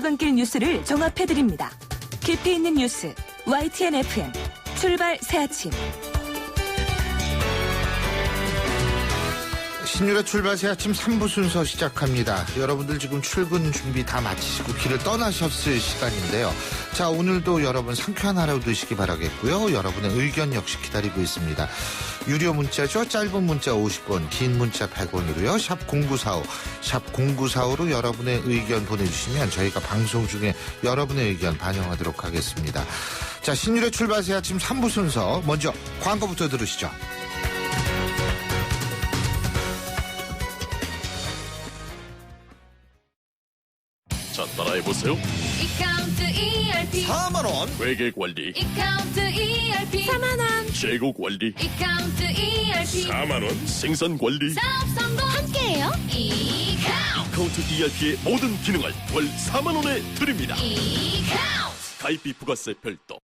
출근길 뉴스를 종합해드립니다. 깊이 있는 뉴스 YTN FM 출발 새아침. 신율의 출발 새아침 3부 순서 시작합니다. 여러분들 지금 출근 준비 다 마치시고 길을 떠나셨을 시간인데요. 자, 오늘도 여러분 상쾌한 하루 되시기 바라겠고요. 여러분의 의견 역시 기다리고 있습니다. 유료 문자죠. 짧은 문자 50원, 긴 문자 100원이고요. 샵 0945, 샵 0945로 여러분의 의견 보내주시면 저희가 방송 중에 여러분의 의견 반영하도록 하겠습니다. 자, 신율의 출발 새아침 3부 순서 먼저 광고부터 들으시죠. 자, 따라해보세요. 이카운트 ERP 4만원 회계관리, 이카운트 ERP 4만원 재고관리, 이카운트 ERP 4만원 생산관리. 사업 성공 함께해요. 이카운트 ERP의 모든 기능을 월 4만원에 드립니다. 이카운트 가입비 부가세 별도.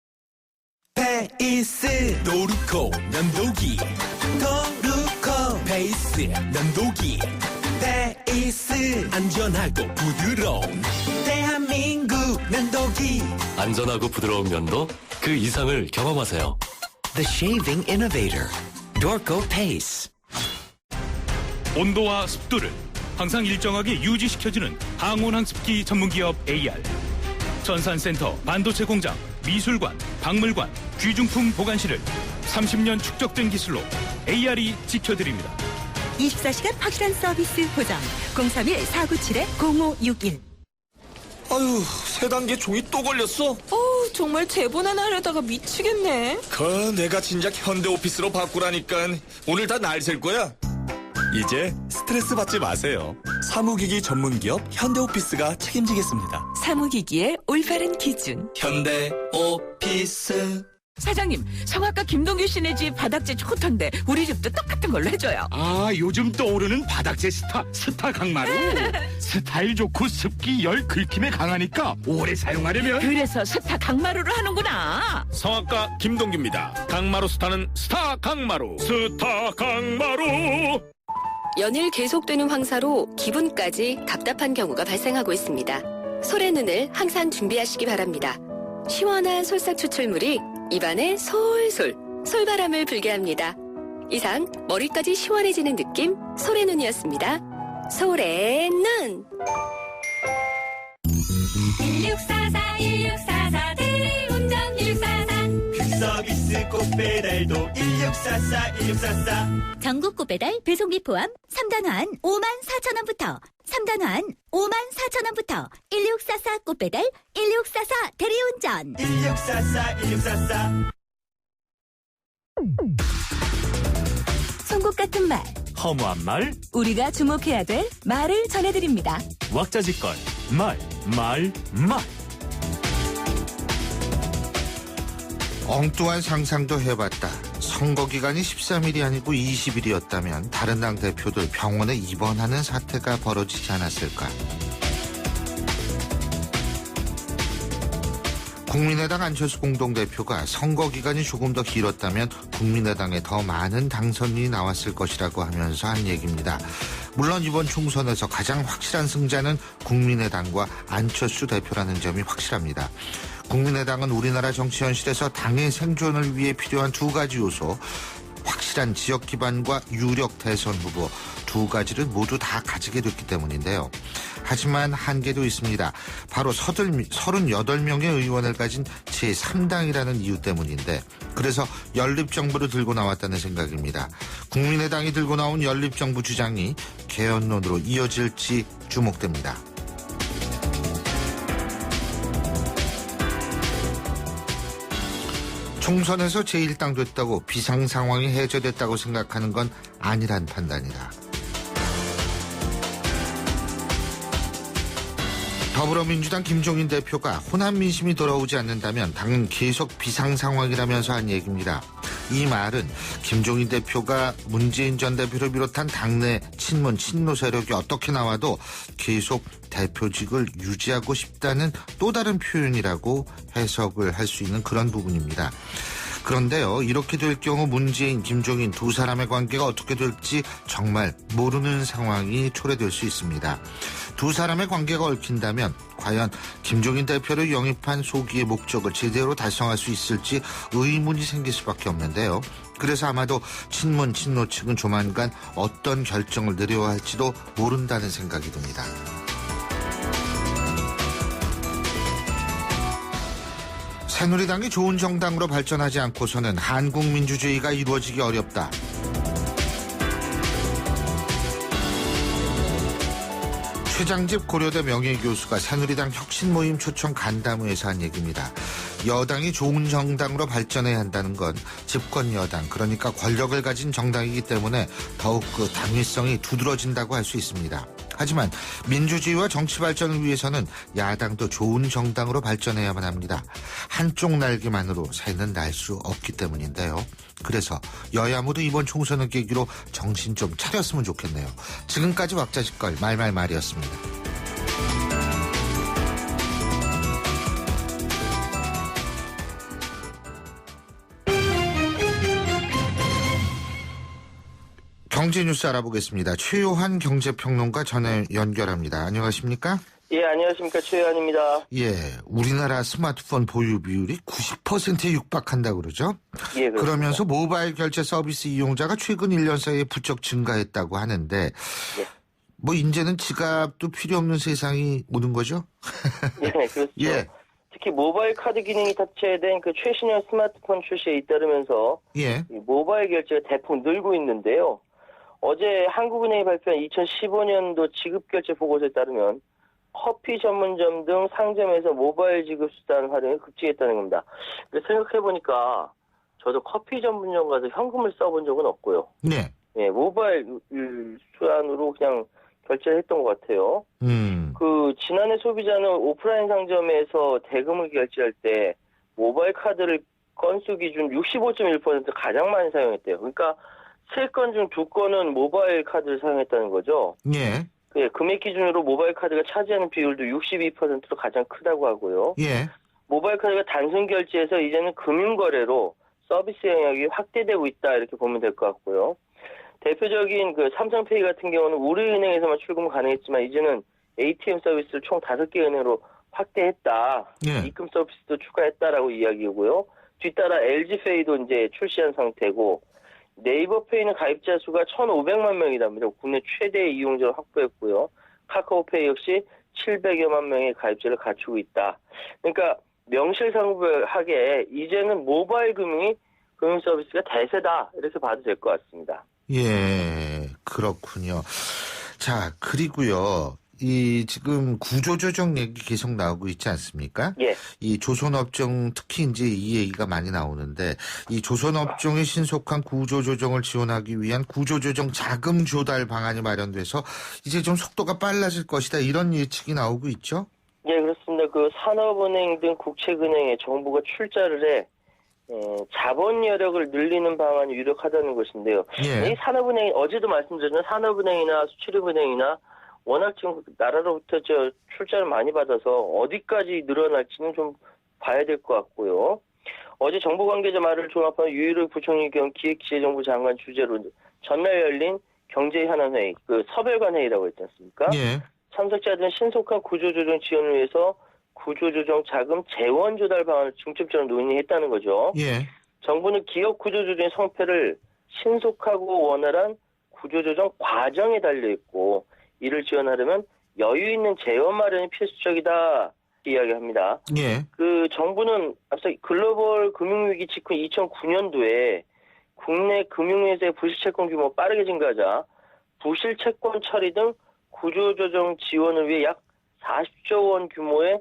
페이스 노루코 면도기 도루코 페이스 면도기 페이스 안전하고 부드러운 대한민국 면도기 안전하고 부드러운 면도 그 이상을 경험하세요. The Shaving Innovator Dorco Pace. 온도와 습도를 항상 일정하게 유지시켜주는 항온항습기 전문기업 AR. 전산센터, 반도체 공장, 미술관, 박물관, 귀중품 보관실을 30년 축적된 기술로 AR이 지켜드립니다. 24시간 확실한 서비스 보장 031-497-0561. 아유, 세 단계 종이 또 걸렸어? 정말 대본 하나 하려다가 미치겠네. 내가 진작 현대오피스로 바꾸라니까. 오늘 다 날 셀 거야. 이제 스트레스 받지 마세요. 사무기기 전문기업 현대오피스가 책임지겠습니다. 사무기기의 올바른 기준. 현대오피스. 사장님, 성악가 김동규 씨네 집 바닥재 좋던데 우리 집도 똑같은 걸로 해줘요. 아, 요즘 떠오르는 바닥재 스타 강마루. 스타일 좋고 습기 열 긁힘에 강하니까 오래 사용하려면. 그래서 스타 강마루를 하는구나. 성악가 김동규입니다. 강마루 스타는 스타 강마루. 스타 강마루. 연일 계속되는 황사로 기분까지 답답한 경우가 발생하고 있습니다. 솔의 눈을 항상 준비하시기 바랍니다. 시원한 솔싹 추출물이 입안에 솔솔 솔바람을 불게 합니다. 이상 머리까지 시원해지는 느낌 솔의 눈이었습니다. 솔의 눈. 1644 대리운전 1644 서비스 꽃배달도 1644. 전국 꽃배달 배송비 포함 3단원 한 54,000원부터 3단원 한 54,000원부터 1644 꽃배달 1644 대리운전 1644. 송곳 같은 말, 허무한 말, 우리가 주목해야 될 말을 전해드립니다. 왁자지껄, 말. 엉뚱한 상상도 해봤다. 선거 기간이 13일이 아니고 20일이었다면 다른 당 대표들 병원에 입원하는 사태가 벌어지지 않았을까. 국민의당 안철수 공동대표가 선거 기간이 조금 더 길었다면 국민의당에 더 많은 당선인이 나왔을 것이라고 하면서 한 얘기입니다. 물론 이번 총선에서 가장 확실한 승자는 국민의당과 안철수 대표라는 점이 확실합니다. 국민의당은 우리나라 정치 현실에서 당의 생존을 위해 필요한 두 가지 요소, 확실한 지역 기반과 유력 대선 후보 두 가지를 모두 다 가지게 됐기 때문인데요. 하지만 한계도 있습니다. 바로 38명의 의원을 가진 제3당이라는 이유 때문인데, 그래서 연립정부를 들고 나왔다는 생각입니다. 국민의당이 들고 나온 연립정부 주장이 개헌론으로 이어질지 주목됩니다. 총선에서 제1당 됐다고 비상 상황이 해소됐다고 생각하는 건 아니란 판단이다. 더불어민주당 김종인 대표가 호남 민심이 돌아오지 않는다면 당은 계속 비상 상황이라면서 한 얘기입니다. 이 말은 김종인 대표가 문재인 전 대표를 비롯한 당내 친문 친노 세력이 어떻게 나와도 계속 대표직을 유지하고 싶다는 또 다른 표현이라고 해석을 할 수 있는 그런 부분입니다. 그런데요, 이렇게 될 경우 문재인, 김종인 두 사람의 관계가 어떻게 될지 정말 모르는 상황이 초래될 수 있습니다. 두 사람의 관계가 얽힌다면 과연 김종인 대표를 영입한 소기의 목적을 제대로 달성할 수 있을지 의문이 생길 수밖에 없는데요. 그래서 아마도 친문, 친노 측은 조만간 어떤 결정을 내려야 할지도 모른다는 생각이 듭니다. 새누리당이 좋은 정당으로 발전하지 않고서는 한국 민주주의가 이루어지기 어렵다. 최장집 고려대 명예교수가 새누리당 혁신모임 초청 간담회에서 한 얘기입니다. 여당이 좋은 정당으로 발전해야 한다는 건 집권 여당, 그러니까 권력을 가진 정당이기 때문에 더욱 그 당위성이 두드러진다고 할 수 있습니다. 하지만 민주주의와 정치 발전을 위해서는 야당도 좋은 정당으로 발전해야만 합니다. 한쪽 날개만으로 새는 날 수 없기 때문인데요. 그래서 여야 모두 이번 총선을 계기로 정신 좀 차렸으면 좋겠네요. 지금까지 왁자지껄 말말말이었습니다. 경제뉴스 알아보겠습니다. 최요한 경제평론가 전화 연결합니다. 안녕하십니까? 예, 안녕하십니까. 최요한입니다. 예, 우리나라 스마트폰 보유 비율이 90%에 육박한다고 그러죠? 예, 그렇습니다. 그러면서 모바일 결제 서비스 이용자가 최근 1년 사이에 부쩍 증가했다고 하는데 예. 뭐 이제는 지갑도 필요 없는 세상이 오는 거죠? 예, 그렇죠. 예. 특히 모바일 카드 기능이 탑재된 그 최신형 스마트폰 출시에 잇따르면서 예. 이 모바일 결제가 대폭 늘고 있는데요. 어제 한국은행이 발표한 2015년도 지급결제 보고서에 따르면 커피 전문점 등 상점에서 모바일 지급 수단 활용이 급증했다는 겁니다. 생각해보니까 저도 커피 전문점 가서 현금을 써본 적은 없고요. 네. 예, 모바일 수단으로 그냥 결제를 했던 것 같아요. 그 지난해 소비자는 오프라인 상점에서 대금을 결제할 때 모바일 카드를 건수 기준 65.1% 가장 많이 사용했대요. 그러니까 3건 중 2건은 모바일 카드를 사용했다는 거죠. 예. 예, 금액 기준으로 모바일 카드가 차지하는 비율도 62%로 가장 크다고 하고요. 예. 모바일 카드가 단순 결제에서 이제는 금융거래로 서비스 영역이 확대되고 있다 이렇게 보면 될 것 같고요. 대표적인 그 삼성페이 같은 경우는 우리은행에서만 출금 가능했지만 이제는 ATM 서비스를 총 5개 은행으로 확대했다. 예. 입금 서비스도 추가했다라고 이야기고요. 뒤따라 LG페이도 이제 출시한 상태고 네이버페이는 가입자 수가 1,500만 명이랍니다. 국내 최대의 이용자를 확보했고요. 카카오페이 역시 700여만 명의 가입자를 갖추고 있다. 그러니까 명실상부하게 이제는 모바일 금융이 금융 서비스가 대세다 이렇게 봐도 될 것 같습니다. 예, 그렇군요. 자, 그리고요. 이 지금 구조조정 얘기 계속 나오고 있지 않습니까? 예. 이 조선업종 특히 이제 이 얘기가 많이 나오는데 이 조선업종의 신속한 구조조정을 지원하기 위한 구조조정 자금 조달 방안이 마련돼서 이제 좀 속도가 빨라질 것이다 이런 예측이 나오고 있죠? 예, 그렇습니다. 그 산업은행 등 국책은행에 정부가 출자를 해 자본 여력을 늘리는 방안이 유력하다는 것인데요. 예. 이 산업은행 어제도 말씀드렸지만 산업은행이나 수출입은행이나 워낙 지금 나라로부터 출자를 많이 받아서 어디까지 늘어날지는 좀 봐야 될 것 같고요. 어제 정부 관계자 말을 종합한 유일의 부총리 겸 기획재정부 장관 주재로 전날 열린 경제현안회의, 그 서별관 회의라고 했지 않습니까? 예. 참석자들은 신속한 구조조정 지원을 위해서 구조조정 자금 재원 조달 방안을 중점적으로 논의했다는 거죠. 예. 정부는 기업 구조조정의 성패를 신속하고 원활한 구조조정 과정에 달려있고 이를 지원하려면 여유 있는 재원 마련이 필수적이다 이야기합니다. 예. 그 정부는 앞서 글로벌 금융위기 직후 2009년도에 국내 금융회사의 부실채권 규모 빠르게 증가하자 부실채권 처리 등 구조조정 지원을 위해 약 40조 원 규모의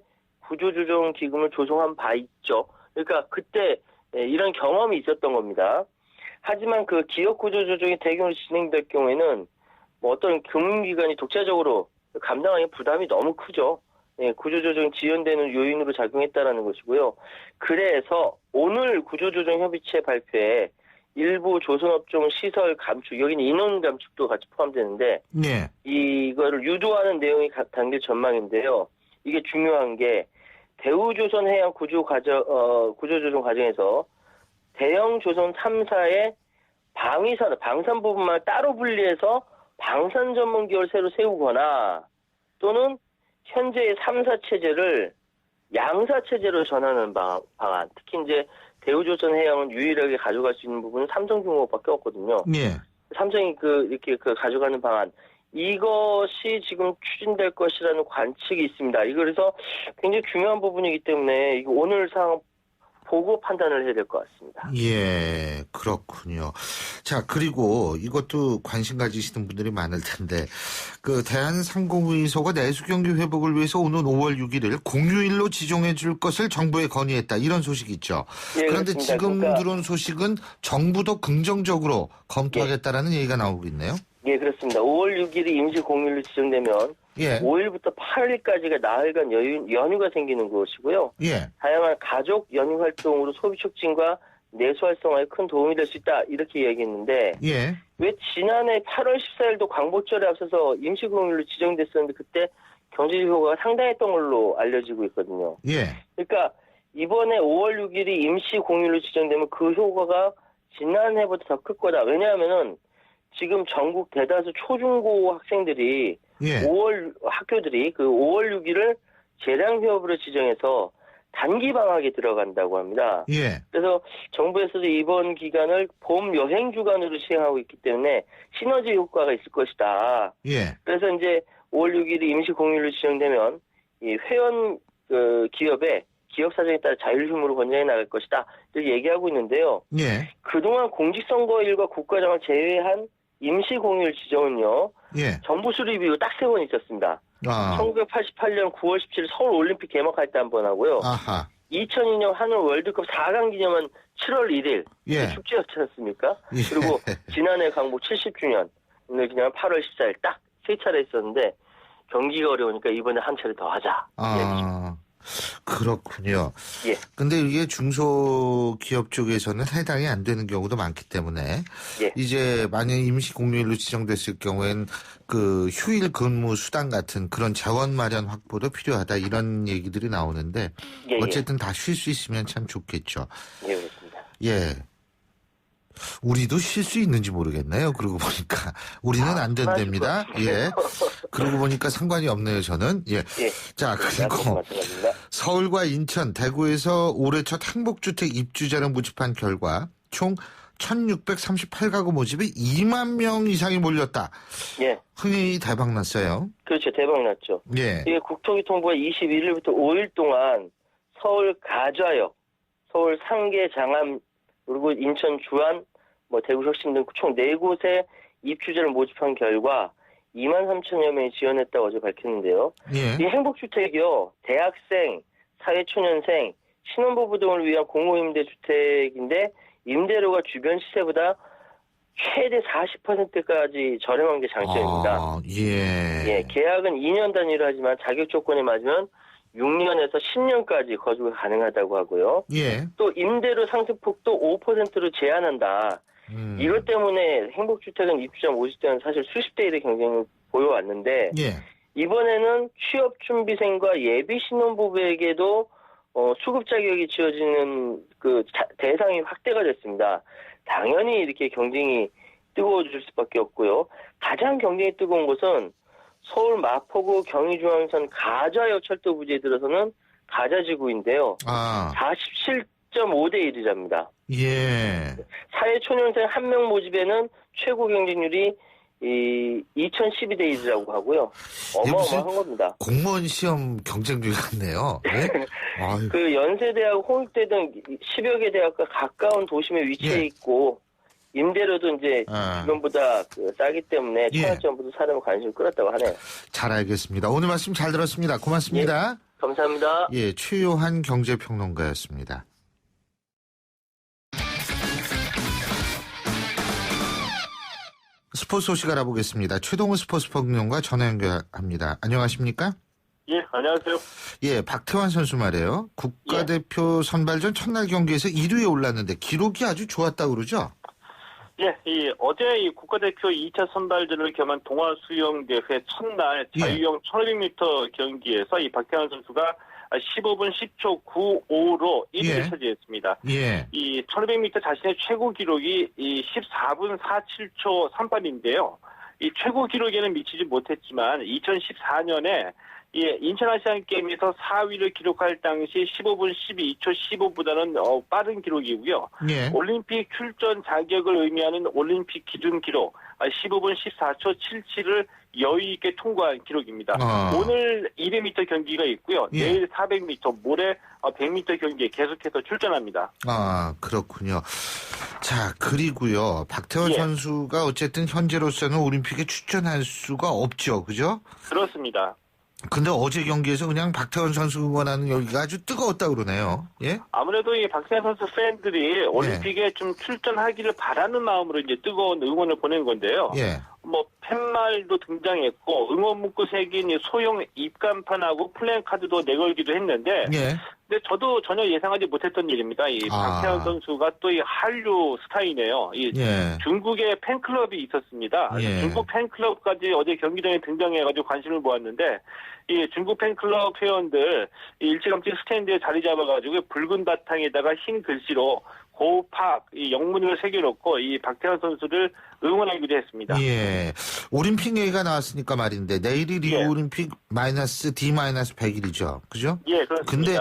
구조조정 기금을 조성한 바 있죠. 그러니까 그때 이런 경험이 있었던 겁니다. 하지만 그 기업 구조조정이 대규모로 진행될 경우에는 뭐 어떤 금융기관이 독자적으로 감당하기 부담이 너무 크죠. 예, 구조조정 지연되는 요인으로 작용했다라는 것이고요. 그래서 오늘 구조조정협의체 발표에 일부 조선업종 시설 감축, 여기는 인원 감축도 같이 포함되는데 네. 이거를 유도하는 내용이 담길 전망인데요. 이게 중요한 게 대우조선해양 구조조정 과정에서 대형 조선 3사의 방산 부분만 따로 분리해서 방산 전문 기업을 새로 세우거나 또는 현재의 3사 체제를 양사 체제로 전하는 방안. 특히 이제 대우조선해양은 유일하게 가져갈 수 있는 부분은 삼성중공업밖에 없거든요. 예. 삼성이 이렇게 가져가는 방안. 이것이 지금 추진될 것이라는 관측이 있습니다. 이거 그래서 굉장히 중요한 부분이기 때문에 이거 오늘 상황 보고 판단을 해야 될 것 같습니다. 예, 그렇군요. 자, 그리고 이것도 관심 가지시는 분들이 많을 텐데, 대한상공회의소가 내수 경기 회복을 위해서 오는 5월 6일을 공휴일로 지정해 줄 것을 정부에 건의했다. 이런 소식이 있죠. 예, 그런데 그렇습니다. 지금 들어온 소식은 정부도 긍정적으로 검토하겠다라는 얘기가 나오고 있네요. 예, 그렇습니다. 5월 6일이 임시 공휴일로 지정되면 5일부터 8일까지가 나흘간 연휴가 생기는 것이고요. 예. 다양한 가족 연휴 활동으로 소비 촉진과 내수 활성화에 큰 도움이 될 수 있다. 이렇게 얘기했는데 예. 왜 지난해 8월 14일도 광복절에 앞서서 임시 공휴일로 지정됐었는데 그때 경제적 효과가 상당했던 걸로 알려지고 있거든요. 예. 그러니까 이번에 5월 6일이 임시 공휴일로 지정되면 그 효과가 지난해보다 더 클 거다. 왜냐하면은 지금 전국 대다수 초중고 학생들이 5월 학교들이 5월 6일을 재량 휴업으로 지정해서 단기 방학에 들어간다고 합니다. 예. 그래서 정부에서도 이번 기간을 봄 여행 주간으로 시행하고 있기 때문에 시너지 효과가 있을 것이다. 예. 그래서 이제 5월 6일이 임시 공휴일로 지정되면 이 회원 기업의 기업 사정에 따라 자율휴무로 권장해 나갈 것이다. 이렇게 얘기하고 있는데요. 예. 그동안 공직선거일과 국가장을 제외한 임시 공휴일 지정은요. 예. 정부 수립 이후 딱 3번 있었습니다. 1988년 9월 17일 서울 올림픽 개막할 때 한 번 하고요. 2002년 한일 월드컵 4강 기념은 7월 1일 축제였지 않습니까? 예. 그리고 지난해 강복 70주년을 기념한 8월 14일 딱 3차례 있었는데 경기가 어려우니까 이번에 한 차례 더 하자. 그렇군요. 예. 근데 이게 중소기업 쪽에서는 해당이 안 되는 경우도 많기 때문에 이제 만약 임시 공휴일로 지정됐을 경우엔 휴일 근무 수당 같은 그런 재원 마련 확보도 필요하다 이런 얘기들이 나오는데 어쨌든 다 쉴 수 있으면 참 좋겠죠. 예, 그렇습니다. 예. 우리도 쉴 수 있는지 모르겠네요. 그러고 보니까 우리는 안 된답니다. 예. 그러고 보니까 상관이 없네요. 저는. 예. 자, 그리고 서울과 인천, 대구에서 올해 첫 행복주택 입주자를 모집한 결과 총 1,638가구 모집에 2만 명 이상이 몰렸다. 예. 흔히 대박 났어요. 그렇죠. 대박 났죠. 예. 이게 국토교통부가 21일부터 5일 동안 서울 가좌역, 서울 상계 장암, 그리고 인천 주안, 대구 혁신 등 총 4곳에 입주자를 모집한 결과 2만 3천여 명이 지원했다고 어제 밝혔는데요. 예. 이 행복주택이요. 대학생, 사회초년생, 신혼부부 등을 위한 공공임대주택인데 임대료가 주변 시세보다 최대 40%까지 저렴한 게 장점입니다. 예. 계약은 2년 단위로 하지만 자격 조건에 맞으면 6년에서 10년까지 거주가 가능하다고 하고요. 예. 또 임대료 상승폭도 5%로 제한한다. 이것 때문에 행복주택은 입주자 모집 때는 사실 수십 대 1의 경쟁을 보여왔는데 이번에는 취업준비생과 예비 신혼부부에게도 수급 자격이 지어지는 대상이 확대가 됐습니다. 당연히 이렇게 경쟁이 뜨거워질 수밖에 없고요. 가장 경쟁이 뜨거운 곳은 서울 마포구 경의중앙선 가좌역 철도 부지에 들어서는 가자지구인데요. 47.5대 1이랍니다. 예. 사회초년생 1명 모집에는 최고 경쟁률이 2012대 1이라고 하고요. 어마어마한 겁니다. 공무원 시험 경쟁률 같네요. 네? 연세대학, 홍익대 등 10여 개 대학과 가까운 도심에 위치해 있고 임대료도 이제 주변보다 싸기 때문에 청약전부도 사람의 관심을 끌었다고 하네요. 잘 알겠습니다. 오늘 말씀 잘 들었습니다. 고맙습니다. 감사합니다. 예, 최요한 경제평론가였습니다. 스포츠 소식 알아보겠습니다. 최동훈 스포츠 평론가 전화 연결합니다. 안녕하십니까? 예, 안녕하세요. 예, 박태환 선수 말이에요. 국가대표 선발전 첫날 경기에서 1위에 올랐는데 기록이 아주 좋았다고 그러죠? 예, 어제 이 국가대표 2차 선발전을 겸한 동아수영대회 첫날 자유형 1500m 경기에서 이 박태환 선수가 15분 10초 95로 1위를 예. 차지했습니다. 예. 이 1500m 자신의 최고 기록이 이 14분 47초 38인데요. 이 최고 기록에는 미치지 못했지만 2014년에 인천 아시안 게임에서 4위를 기록할 당시 15분 12초 15보다는 빠른 기록이고요. 예. 올림픽 출전 자격을 의미하는 올림픽 기준 기록 15분 14초 77을 여유 있게 통과한 기록입니다. 오늘 200m 경기가 있고요. 예. 내일 400m, 모레 100m 경기에 계속해서 출전합니다. 아, 그렇군요. 자, 그리고요. 박태원 예. 선수가 어쨌든 현재로서는 올림픽에 출전할 수가 없죠. 그죠? 그렇습니다. 근데 어제 경기에서 그냥 박태원 선수 응원하는 열기가 아주 뜨거웠다 그러네요. 예? 아무래도 이 박태환 선수 팬들이 올림픽에 좀 출전하기를 바라는 마음으로 이제 뜨거운 응원을 보낸 건데요. 예. 뭐 팻말도 등장했고 응원 문구 새긴 이 소형 입간판하고 플랜카드도 내걸기도 했는데 예. 근데 저도 전혀 예상하지 못했던 일입니다. 이 박태환 선수가 또 이 한류 스타이네요. 이 예. 중국의 팬클럽이 있었습니다. 예. 중국 팬클럽까지 어제 경기장에 등장해가지고 관심을 모았는데 이 중국 팬클럽 회원들 이 일찌감치 스탠드에 자리 잡아가지고 붉은 바탕에다가 흰 글씨로 고팍 이 영문을 새겨놓고 이 박태환 선수를 응원하기도 했습니다. 예. 올림픽 얘기가 나왔으니까 말인데 내일이 리우 올림픽 -D-100일이죠. 그죠? 예, 그렇습니다. 근데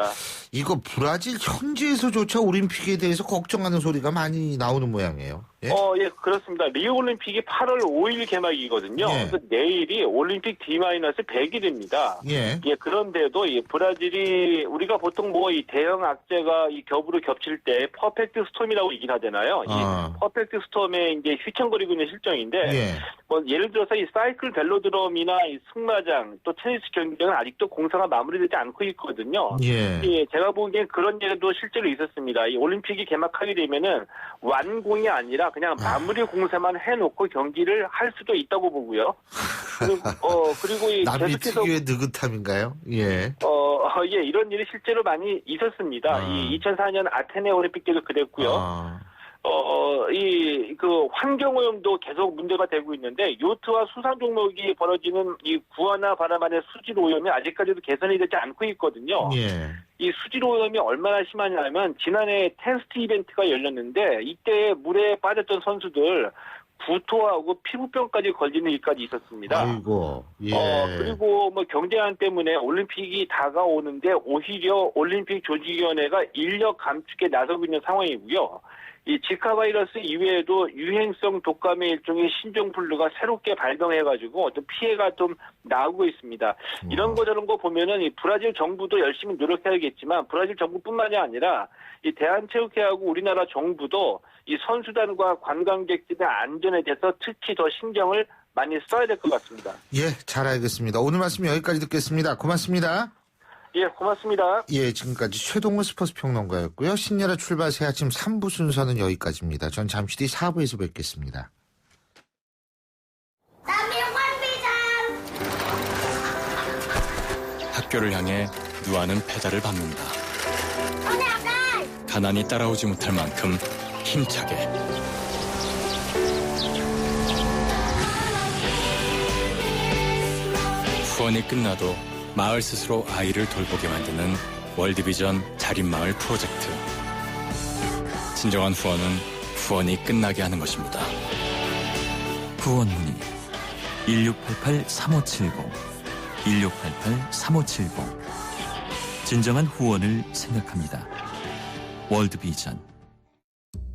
이거 브라질 현지에서조차 올림픽에 대해서 걱정하는 소리가 많이 나오는 모양이에요. 예? 예, 그렇습니다. 리우 올림픽이 8월 5일 개막이거든요. 예. 그래서 내일이 올림픽 D-100일입니다. 예. 그런데도 이 브라질이 우리가 보통 뭐 이 대형 악재가 이 겹으로 겹칠 때 퍼펙트 스톰이라고 얘기를 하잖아요. 이 퍼펙트 스톰에 이제 휘청거리고 있는 실정인데 예. 뭐 예를 들어서 이 사이클 벨로드롬이나 이 승마장 또 테니스 경기장은 아직도 공사가 마무리되지 않고 있거든요. 예. 제가 보기엔 그런 예도 실제로 있었습니다. 이 올림픽이 개막하게 되면은 완공이 아니라 그냥 마무리 공사만 해놓고 경기를 할 수도 있다고 보고요. 그리고 이 남미 계속해서 특유의 느긋함인가요? 예. 예, 이런 일이 실제로 많이 있었습니다. 이 2004년 아테네 올림픽 때도 그랬고요. 그 환경오염도 계속 문제가 되고 있는데 요트와 수상 종목이 벌어지는 이 구하나 바람 안의 수질 오염이 아직까지도 개선이 되지 않고 있거든요. 예. 이 수질 오염이 얼마나 심하냐면 지난해 테스트 이벤트가 열렸는데 이때 물에 빠졌던 선수들 구토하고 피부병까지 걸리는 일까지 있었습니다. 아이고. 예. 그리고 뭐 경제안 때문에 올림픽이 다가오는데 오히려 올림픽 조직위원회가 인력 감축에 나서고 있는 상황이고요. 이 지카 바이러스 이외에도 유행성 독감의 일종의 신종플루가 새롭게 발병해가지고 좀 피해가 좀 나오고 있습니다. 이런 거 저런 거 보면은 이 브라질 정부도 열심히 노력해야겠지만 브라질 정부뿐만이 아니라 이 대한체육회하고 우리나라 정부도 이 선수단과 관광객들의 안전에 대해서 특히 더 신경을 많이 써야 될 것 같습니다. 예, 잘 알겠습니다. 오늘 말씀 여기까지 듣겠습니다. 고맙습니다. 예, 고맙습니다. 예, 지금까지 최동훈 스포츠 평론가였고요. 신년의 출발 새 아침 3부 순서는 여기까지입니다. 전 잠시 뒤 4부에서 뵙겠습니다. 학교를 향해 누아는 페달을 밟는다. 가난이 따라오지 못할 만큼 힘차게. 후원이 끝나도 마을 스스로 아이를 돌보게 만드는 월드비전 자립마을 프로젝트. 진정한 후원은 후원이 끝나게 하는 것입니다. 후원 문의 1688-3570 1688-3570 진정한 후원을 생각합니다. 월드비전.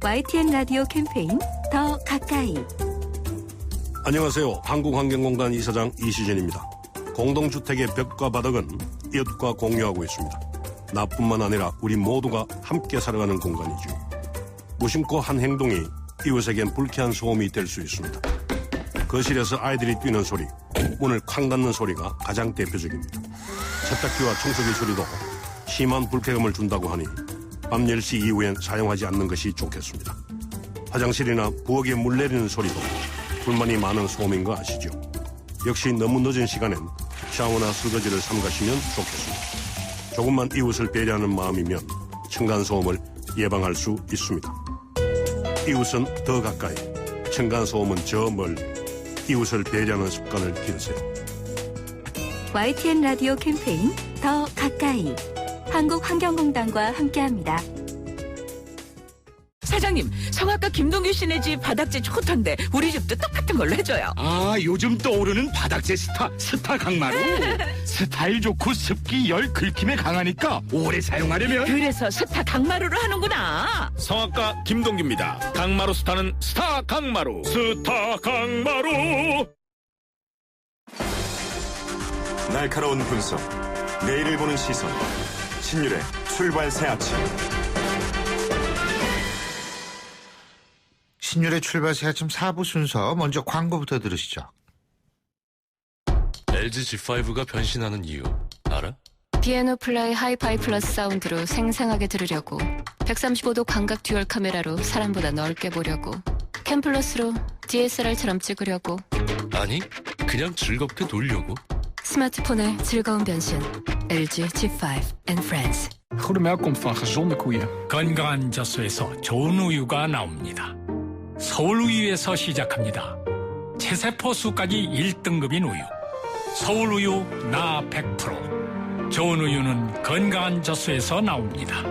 YTN 라디오 캠페인 더 가까이. 안녕하세요. 한국환경공단 이사장 이시진입니다. 공동주택의 벽과 바닥은 이웃과 공유하고 있습니다. 나뿐만 아니라 우리 모두가 함께 살아가는 공간이죠. 무심코 한 행동이 이웃에겐 불쾌한 소음이 될 수 있습니다. 거실에서 아이들이 뛰는 소리, 문을 쾅 닫는 소리가 가장 대표적입니다. 세탁기와 청소기 소리도 심한 불쾌감을 준다고 하니 밤 10시 이후엔 사용하지 않는 것이 좋겠습니다. 화장실이나 부엌에 물 내리는 소리도 불만이 많은 소음인 거 아시죠? 역시 너무 늦은 시간엔 샤워나 설거지를 삼가시면 좋겠습니다. 조금만 이웃을 배려하는 마음이면 층간소음을 예방할 수 있습니다. 이웃은 더 가까이, 층간소음은 저 멀리. 이웃을 배려하는 습관을 기르세요. YTN 라디오 캠페인 더 가까이. 한국환경공단과 함께합니다. 사장님, 성악가 김동규 씨네 집 바닥재 좋던데 우리 집도 똑같은 걸로 해줘요. 아, 요즘 떠오르는 바닥재 스타 강마루. 스타일 좋고 습기, 열, 긁힘에 강하니까 오래 사용하려면. 그래서 스타 강마루로 하는구나. 성악가 김동규입니다. 강마루 스타는 스타 강마루. 스타 강마루. 날카로운 분석, 내일을 보는 시선. 신율의 출발 새 아침. 신율의 출발 새 아침 4부 순서, 먼저 광고부터 들으시죠. LG G5가 변신하는 이유 알아? 피아노 플라이 하이파이 플러스 사운드로 생생하게 들으려고, 135도 광각 듀얼 카메라로 사람보다 넓게 보려고, 캠 플러스로 DSLR처럼 찍으려고. 아니, 그냥 즐겁게 놀려고. 스마트폰의 즐거운 변신. LG G5 and Friends. Goede melk komt van gezonde koeien. 건강한 젖소에서 좋은 우유가 나옵니다. 서울우유에서 시작합니다. 체세포 수까지 1등급인 우유. 서울우유 나 100%. 좋은 우유는 건강한 젖소에서 나옵니다.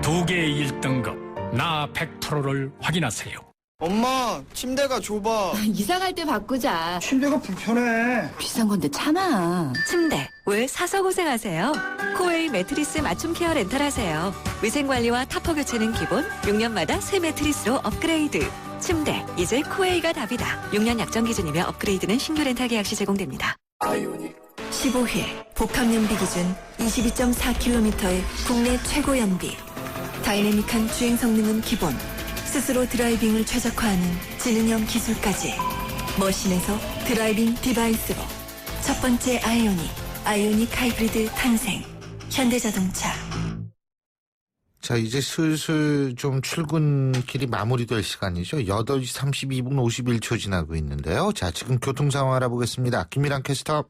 2개의 1등급 나 100%를 확인하세요. 엄마, 침대가 좁아. 이사갈 때 바꾸자. 침대가 불편해. 비싼 건데 참아. 침대 왜 사서 고생하세요? 코웨이 매트리스 맞춤 케어 렌탈하세요. 위생관리와 타퍼 교체는 기본, 6년마다 새 매트리스로 업그레이드. 침대 이제 코웨이가 답이다. 6년 약정 기준이며 업그레이드는 신규 렌탈 계약 시 제공됩니다. 아이오닉 15회 복합연비 기준 22.4km의 국내 최고 연비. 다이내믹한 주행 성능은 기본, 스스로 드라이빙을 최적화하는 지능형 기술까지. 머신에서 드라이빙 디바이스로 첫 번째 아이오닉 하이브리드 탄생. 현대자동차. 자, 이제 슬슬 좀 출근길이 마무리될 시간이죠. 8시 32분 51초 지나고 있는데요. 자, 지금 교통 상황 알아보겠습니다. 김미랑 캐스터.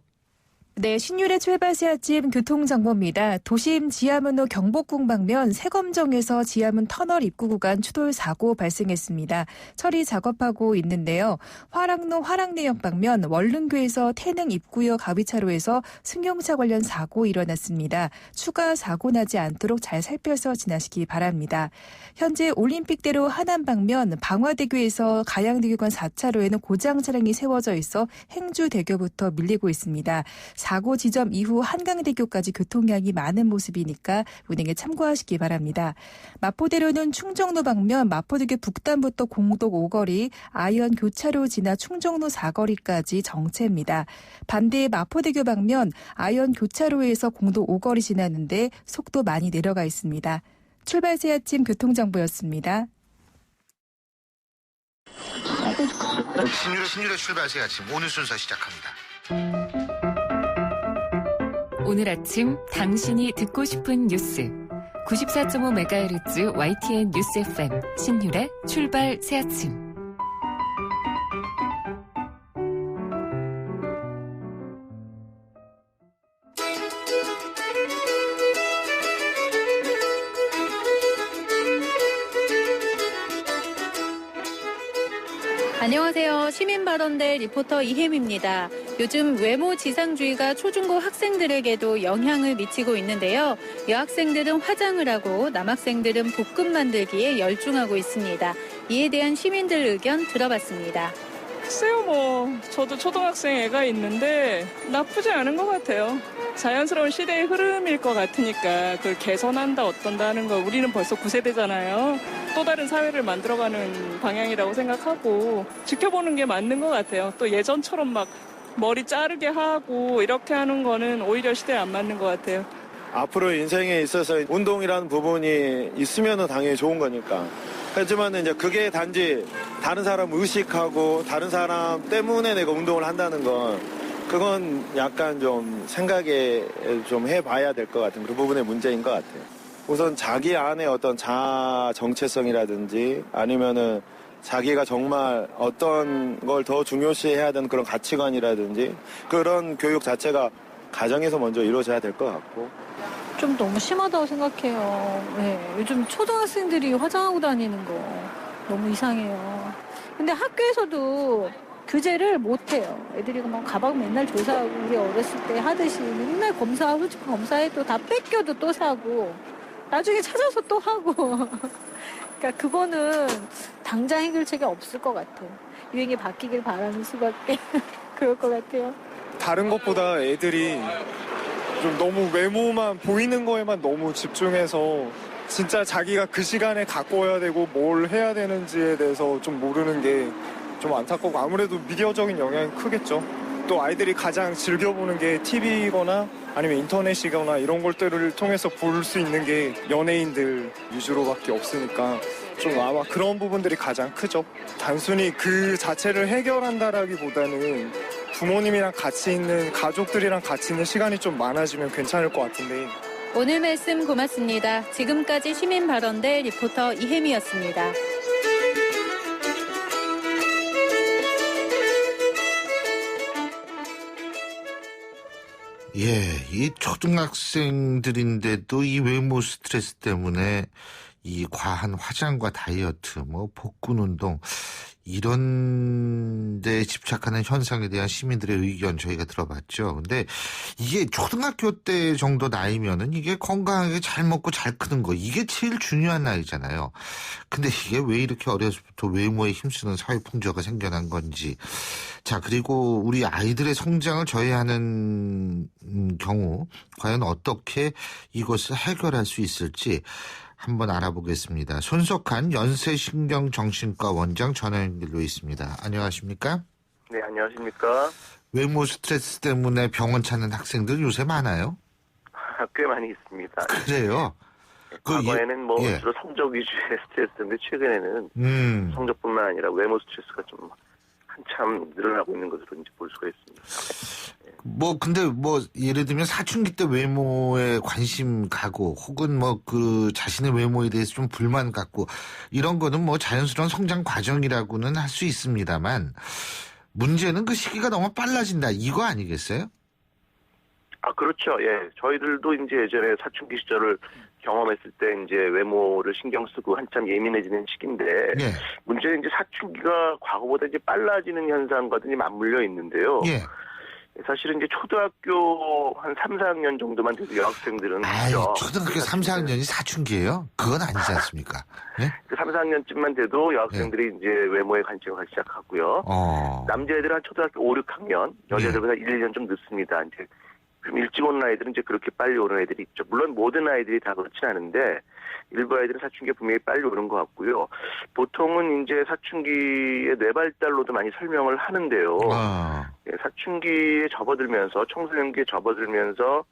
네, 신율의 출발 새 아침 교통정보입니다. 도심 지하문로 경복궁 방면 세검정에서 지하문 터널 입구 구간 추돌 사고 발생했습니다. 처리 작업하고 있는데요. 화랑로 화랑내역 방면 월릉교에서 태릉 입구역 가위차로에서 승용차 관련 사고 일어났습니다. 추가 사고 나지 않도록 잘 살펴서 지나시기 바랍니다. 현재 올림픽대로 하남 방면 방화대교에서 가양대교 간 4차로에는 고장 차량이 세워져 있어 행주대교부터 밀리고 있습니다. 사고 지점 이후 한강대교까지 교통량이 많은 모습이니까 운행에 참고하시기 바랍니다. 마포대로는 충정로 방면 마포대교 북단부터 공덕 5거리, 아이언 교차로 지나 충정로 4거리까지 정체입니다. 반대 마포대교 방면 아이언 교차로에서 공덕 5거리 지나는데 속도 많이 내려가 있습니다. 출발 새 아침 교통정보였습니다. 신율의 출발 새 아침 오늘 순서 시작합니다. 오늘 아침 당신이 듣고 싶은 뉴스 94.5MHz YTN 뉴스 FM 신율의 출발 새 아침. 안녕하세요. 시민발언대 리포터 이혜미입니다. 요즘 외모 지상주의가 초중고 학생들에게도 영향을 미치고 있는데요. 여학생들은 화장을 하고 남학생들은 볶음 만들기에 열중하고 있습니다. 이에 대한 시민들 의견 들어봤습니다. 글쎄요, 저도 초등학생 애가 있는데 나쁘지 않은 것 같아요. 자연스러운 시대의 흐름일 것 같으니까 그걸 개선한다 어떤다 하는 거 우리는 벌써 9세대잖아요. 또 다른 사회를 만들어가는 방향이라고 생각하고 지켜보는 게 맞는 것 같아요. 또 예전처럼 막 머리 자르게 하고 이렇게 하는 거는 오히려 시대에 안 맞는 것 같아요. 앞으로 인생에 있어서 운동이라는 부분이 있으면 당연히 좋은 거니까. 하지만 이제 그게 단지 다른 사람 의식하고 다른 사람 때문에 내가 운동을 한다는 건 그건 약간 좀 생각에 좀 해봐야 될 것 같은 그런 부분의 문제인 것 같아요. 우선 자기 안에 어떤 자아 정체성이라든지 아니면은 자기가 정말 어떤 걸 더 중요시해야 되는 그런 가치관이라든지 그런 교육 자체가 가정에서 먼저 이루어져야 될 것 같고. 좀 너무 심하다고 생각해요. 네, 요즘 초등학생들이 화장하고 다니는 거 너무 이상해요. 근데 학교에서도 규제를 못해요. 애들이 막 가방 맨날 조사하고 우리 어렸을 때 하듯이 맨날 검사하고 검사해도 다 뺏겨도 또 사고 나중에 찾아서 또 하고 그러니까 그거는 당장 해결책이 없을 것 같아요. 유행이 바뀌길 바라는 수밖에 그럴 것 같아요. 다른 것보다 애들이 좀 너무 외모만 보이는 거에만 너무 집중해서 진짜 자기가 그 시간에 갖고 와야 되고 뭘 해야 되는지에 대해서 좀 모르는 게 좀 안타깝고 아무래도 미디어적인 영향이 크겠죠. 또 아이들이 가장 즐겨보는 게 TV거나 아니면 인터넷이거나 이런 것들을 통해서 볼 수 있는 게 연예인들 위주로밖에 없으니까 좀 아마 그런 부분들이 가장 크죠. 단순히 그 자체를 해결한다라기보다는 부모님이랑 같이 있는 가족들이랑 같이 있는 시간이 좀 많아지면 괜찮을 것 같은데. 오늘 말씀 고맙습니다. 지금까지 시민발언대 리포터 이혜미였습니다. 예, 이 초등학생들인데도 이 외모 스트레스 때문에 이 과한 화장과 다이어트, 뭐 복근 운동 이런 데 집착하는 현상에 대한 시민들의 의견 저희가 들어봤죠. 근데 이게 초등학교 때 정도 나이면은 이게 건강하게 잘 먹고 잘 크는 거 이게 제일 중요한 나이잖아요. 근데 이게 왜 이렇게 어려서부터 외모에 힘쓰는 사회 풍조가 생겨난 건지. 자, 그리고 우리 아이들의 성장을 저해하는 경우 과연 어떻게 이것을 해결할 수 있을지 한번 알아보겠습니다. 손석한 연세신경정신과 원장 전화 연결로 있습니다. 안녕하십니까? 네, 안녕하십니까? 외모 스트레스 때문에 병원 찾는 학생들 요새 많아요? 꽤 많이 있습니다. 그래요? 과거에는 주로 성적 위주의 스트레스인데 최근에는 성적뿐만 아니라 외모 스트레스가 좀 한참 늘어나고 있는 것으로 이제 볼 수가 있습니다. 근데 예를 들면 사춘기 때 외모에 관심 가고 혹은 그 자신의 외모에 대해서 좀 불만 갖고 이런 거는 자연스러운 성장 과정이라고는 할 수 있습니다만 문제는 그 시기가 너무 빨라진다 이거 아니겠어요? 아, 그렇죠. 예. 저희들도 이제 예전에 사춘기 시절을 경험했을 때 이제 외모를 신경 쓰고 한참 예민해지는 시기인데 예. 문제는 이제 사춘기가 과거보다 이제 빨라지는 현상과도 맞물려 있는데요. 예. 사실은 이제 초등학교 한 3, 4학년 정도만 돼도 여학생들은 초등학교 3, 4학년이 사춘기예요? 그건 아니지 않습니까? 예? 그 3, 4학년쯤만 돼도 여학생들이 이제 외모에 관심을 갖기 시작하고요. 남자애들은 한 초등학교 5, 6학년, 여자애들보다 1, 2년 좀 늦습니다. 이제 좀 일찍 오는 아이들은 이제 그렇게 빨리 오는 애들이 있죠. 물론 모든 아이들이 다 그렇진 않은데 일부 아이들은 사춘기가 분명히 빨리 오는 것 같고요. 보통은 이제 사춘기의 뇌발달로도 많이 설명을 하는데요. 사춘기에 접어들면서 청소년기에 접어들면서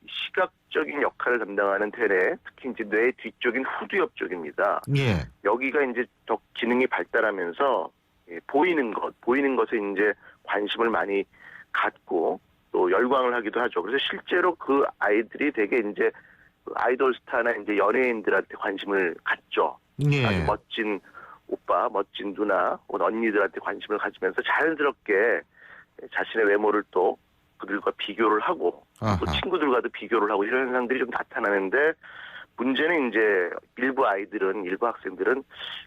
시각적인 역할을 담당하는 대뇌, 특히 이제 뇌 뒤쪽인 후두엽 쪽입니다. 예. 여기가 이제 더 기능이 발달하면서 보이는 것에 이제 관심을 많이 갖고 또 열광을 하기도 하죠. 그래서 실제로 그 아이들이 되게 이제 아이돌 스타나 이제 연예인들한테 관심을 갖죠. 예. 아주 멋진 오빠, 멋진 누나, 언니들한테 관심을 가지면서 자연스럽게 자신의 외모를 또 그들과 비교를 하고 또 친구들과도 비교를 하고 이런 현상들이 좀 나타나는데 문제는 이제 일부 학생들은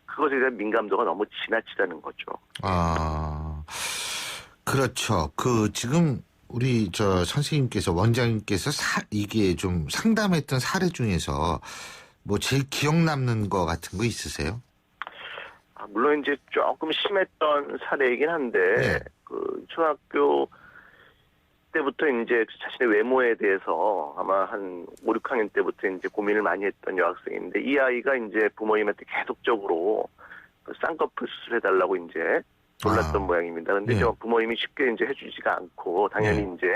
그것에 대한 민감도가 너무 지나치다는 거죠. 그렇죠. 지금 우리 선생님께서 원장님께서 이게 좀 상담했던 사례 중에서 제일 기억 남는 거 같은 거 있으세요? 물론 이제 조금 심했던 사례이긴 한데 그 초등학교 때부터 이제 자신의 외모에 대해서 아마 한 5, 6학년 때부터 이제 고민을 많이 했던 여학생인데 이 아이가 이제 부모님한테 계속적으로 쌍꺼풀 수술해달라고 이제 놀랐던 모양입니다. 근데 부모님이 쉽게 이제 해주지가 않고 당연히 이제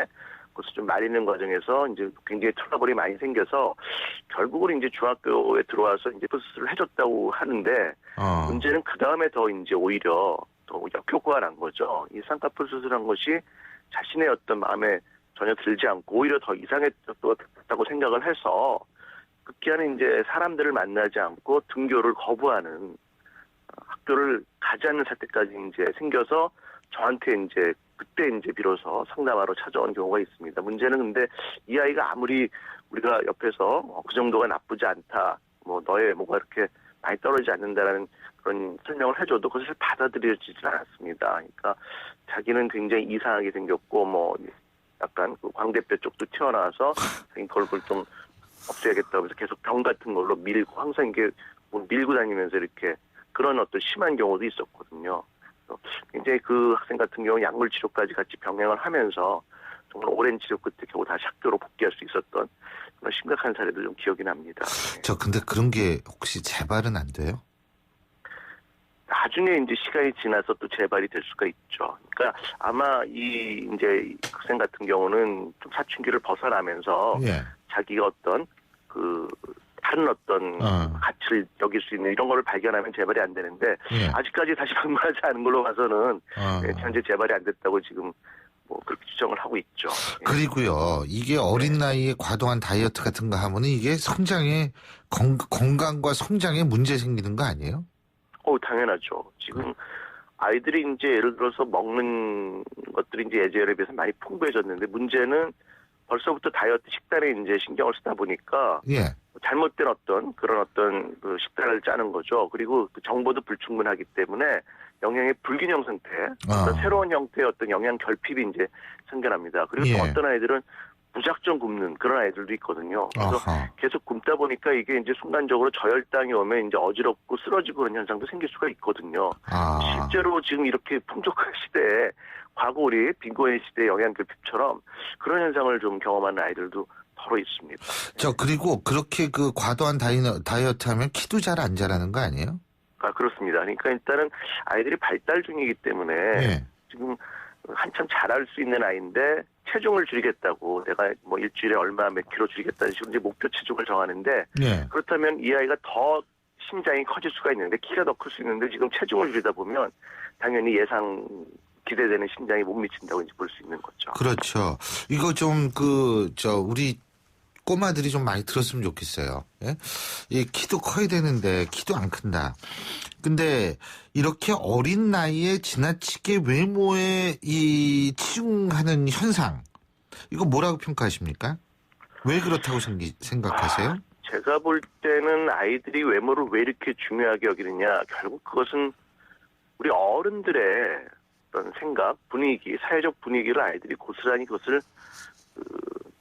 그것을 좀 말리는 과정에서 이제 굉장히 트러블이 많이 생겨서 결국은 이제 중학교에 들어와서 이제 수술을 해줬다고 하는데 문제는 그 다음에 더 이제 오히려 더 역효과가 난 거죠. 이 쌍꺼풀 수술한 것이 자신의 어떤 마음에 전혀 들지 않고 오히려 더 이상했다고 생각을 해서 급기야는 이제 사람들을 만나지 않고 등교를 거부하는 학교를 가지 않는 사태까지 이제 생겨서 저한테 이제 그때 이제 비로소 상담하러 찾아온 경우가 있습니다. 문제는 근데 이 아이가 아무리 우리가 옆에서 그 정도가 나쁘지 않다, 너의 외모가 이렇게 많이 떨어지지 않는다라는 그런 설명을 해줘도 그것을 받아들여지지 않았습니다. 그러니까 자기는 굉장히 이상하게 생겼고 뭐 약간 그 광대뼈 쪽도 튀어나와서 자기 얼굴 좀 없애야겠다 하면서 계속 병 같은 걸로 밀고 항상 이게 뭐 밀고 다니면서 이렇게 그런 어떤 심한 경우도 있었거든요. 굉장히 그 학생 같은 경우 약물 치료까지 같이 병행을 하면서 정말 오랜 치료 끝에 겨우 다시 학교로 복귀할 수 있었던 그런 심각한 사례도 좀 기억이 납니다. 근데 그런 게 혹시 재발은 안 돼요? 나중에 이제 시간이 지나서 또 재발이 될 수가 있죠. 그러니까 아마 이 이제 학생 같은 경우는 좀 사춘기를 벗어나면서 자기가 어떤 그 다른 어떤 가치를 여길 수 있는 이런 거를 발견하면 재발이 안 되는데 아직까지 다시 방문하지 않은 걸로 봐서는 현재 재발이 안 됐다고 지금 뭐 그렇게 추정을 하고 있죠. 그리고요, 이게 어린 나이에 과도한 다이어트 같은 거 하면은 이게 성장에 건강과 성장에 문제 생기는 거 아니에요? 당연하죠. 지금 아이들이 이제 예를 들어서 먹는 것들이 이제 예전에 비해서 많이 풍부해졌는데 문제는 벌써부터 다이어트 식단에 이제 신경을 쓰다 보니까 잘못된 그런 어떤 그 식단을 짜는 거죠. 그리고 그 정보도 불충분하기 때문에 영양의 불균형 상태, 어떤 새로운 형태의 어떤 영양 결핍이 이제 생겨납니다. 그리고 또 어떤 아이들은 무작정 굶는 그런 아이들도 있거든요. 그래서 계속 굶다 보니까 이게 이제 순간적으로 저혈당이 오면 이제 어지럽고 쓰러지고 그런 현상도 생길 수가 있거든요. 실제로 지금 이렇게 풍족한 시대에 과거 우리 빈곤의 시대 영양결핍처럼 그런 현상을 좀 경험하는 아이들도 더러 있습니다. 그리고 그렇게 그 과도한 다이어트 하면 키도 잘 안 자라는 거 아니에요? 그렇습니다. 그러니까 일단은 아이들이 발달 중이기 때문에 지금 한참 자랄 수 있는 아이인데 체중을 줄이겠다고 내가 뭐 일주일에 얼마 몇 킬로 줄이겠다는 식으로 이제 목표 체중을 정하는데 그렇다면 이 아이가 더 심장이 커질 수가 있는데 키가 더 클 수 있는데 지금 체중을 줄이다 보면 당연히 예상 기대되는 심장이 못 미친다고 이제 볼 수 있는 거죠. 그렇죠. 이거 좀 우리 꼬마들이 좀 많이 들었으면 좋겠어요. 이 키도 커야 되는데 키도 안 큰다. 근데 이렇게 어린 나이에 지나치게 외모에 이 치중하는 현상, 이거 뭐라고 평가하십니까? 왜 그렇다고 생각하세요? 제가 볼 때는 아이들이 외모를 왜 이렇게 중요하게 여기느냐, 결국 그것은 우리 어른들의 어떤 생각, 분위기, 사회적 분위기를 아이들이 고스란히 그것을